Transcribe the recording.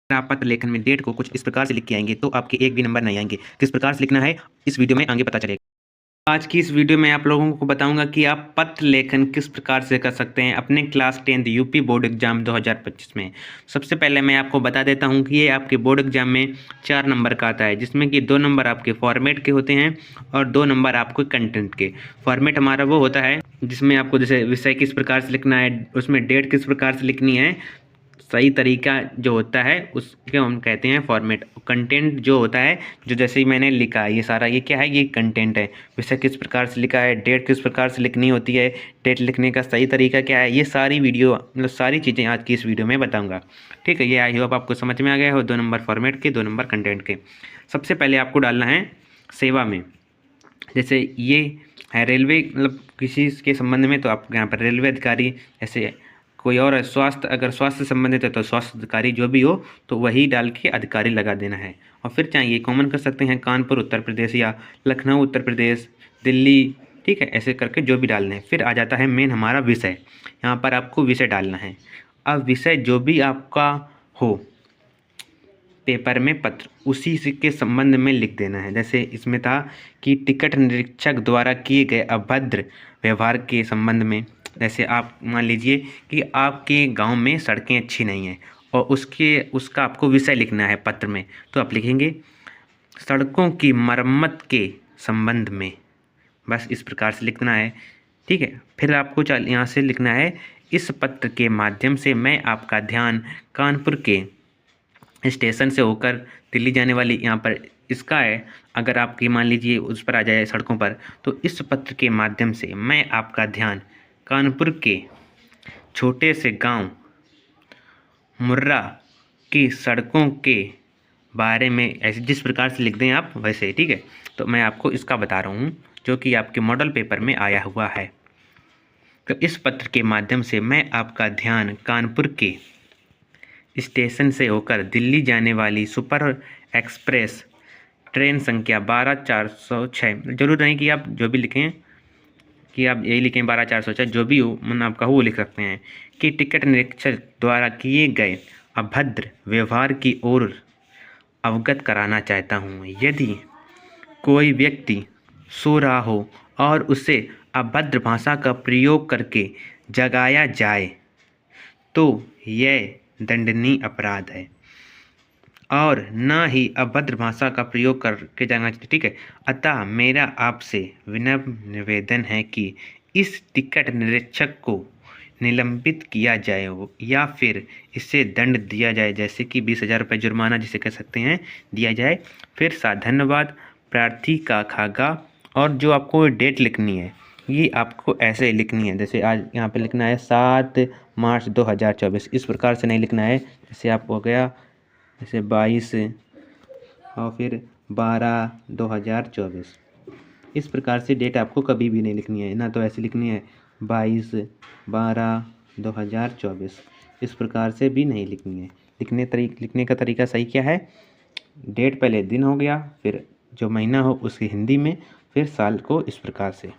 आप पत्र लेखन में डेट को कुछ इस प्रकार से लिख के आएंगे तो आपके एक भी नंबर नहीं आएंगे। किस प्रकार से लिखना है इस वीडियो में आगे पता चलेगा। आज की इस वीडियो में आप लोगों को बताऊंगा कि आप पत्र लेखन किस प्रकार से कर सकते हैं अपने class 10th UP board exam 2025 में। सबसे पहले मैं आपको बता देता हूं कि ये आपके बोर्ड एग्जाम में 4 नंबर का आता है, जिसमें कि 2 नंबर आपके फॉर्मेट के होते हैं और 2 नंबर आपको कंटेंट के। फॉर्मेट हमारा वो होता है जिसमें आपको जैसे विषय किस प्रकार से लिखना है, उसमें डेट किस प्रकार से लिखनी है, सही तरीका जो होता है उसके हम कहते हैं फॉर्मेट। कंटेंट जो होता है जो जैसे ही मैंने लिखा है ये सारा, ये क्या है, ये कंटेंट है। विषय किस प्रकार से लिखा है, डेट किस प्रकार से लिखनी होती है, डेट लिखने का सही तरीका क्या है, ये सारी वीडियो मतलब सारी चीज़ें आज की इस वीडियो में बताऊंगा। ठीक है, ये आई होप आपको समझ में आ गया हो। 2 नंबर फॉर्मेट के, 2 नंबर कंटेंट के। सबसे पहले आपको डालना है सेवा में। जैसे ये है रेलवे, मतलब किसी के संबंध में तो आप यहाँ पर रेलवे अधिकारी, जैसे कोई और है स्वास्थ्य, अगर स्वास्थ्य से संबंधित है तो स्वास्थ्य अधिकारी जो भी हो तो वही डाल के अधिकारी लगा देना है। और फिर चाहिए कॉमन कर सकते हैं कानपुर उत्तर प्रदेश या लखनऊ उत्तर प्रदेश, दिल्ली, ठीक है, ऐसे करके जो भी डालना है। फिर आ जाता है मेन हमारा विषय। यहाँ पर आपको विषय डालना है। अब विषय जो भी आपका हो पेपर में पत्र, उसी के संबंध में लिख देना है। जैसे इसमें था कि टिकट निरीक्षक द्वारा किए गए अभद्र व्यवहार के संबंध में। जैसे आप मान लीजिए कि आपके गांव में सड़कें अच्छी नहीं हैं और उसका आपको विषय लिखना है पत्र में, तो आप लिखेंगे सड़कों की मरम्मत के संबंध में। बस इस प्रकार से लिखना है। ठीक है, फिर आपको यहाँ से लिखना है इस पत्र के माध्यम से मैं आपका ध्यान कानपुर के स्टेशन से होकर दिल्ली जाने वाली, यहाँ पर इसका है, अगर आपकी मान लीजिए उस पर आ जाए सड़कों पर, तो इस पत्र के माध्यम से मैं आपका ध्यान कानपुर के छोटे से गांव मुर्रा की सड़कों के बारे में, ऐसे जिस प्रकार से लिख दें आप वैसे। ठीक है, तो मैं आपको इसका बता रहा हूँ जो कि आपके मॉडल पेपर में आया हुआ है। तो इस पत्र के माध्यम से मैं आपका ध्यान कानपुर के स्टेशन से होकर दिल्ली जाने वाली सुपर एक्सप्रेस ट्रेन संख्या 12406, जरूर नहीं कि आप जो भी लिखें कि आप यही लिखें 12406, जो भी हो मन आपका हो वो लिख सकते हैं, कि टिकट निरीक्षक द्वारा किए गए अभद्र व्यवहार की ओर अवगत कराना चाहता हूँ। यदि कोई व्यक्ति सो रहा हो और उसे अभद्र भाषा का प्रयोग करके जगाया जाए तो यह दंडनीय अपराध है और न ही अभद्र भाषा का प्रयोग करके जाना चाहिए। ठीक है, अतः मेरा आपसे विनम्र निवेदन है कि इस टिकट निरीक्षक को निलंबित किया जाए या फिर इससे दंड दिया जाए, जैसे कि 20,000 रुपये जुर्माना जिसे कह सकते हैं दिया जाए। फिर धन्यवाद प्रार्थी का खागा। और जो आपको डेट लिखनी है ये आपको ऐसे लिखनी है, जैसे आज यहाँ पे लिखना है 7 मार्च 2024, इस प्रकार से नहीं लिखना है। जैसे आपको हो गया जैसे 22 और फिर 12/2024, इस प्रकार से डेट आपको कभी भी नहीं लिखनी है ना, तो ऐसे लिखनी है 22/12/2024, इस प्रकार से भी नहीं लिखनी है। लिखने का तरीका सही क्या है, डेट पहले दिन हो गया, फिर जो महीना हो उसकी हिंदी में, फिर साल को इस प्रकार से।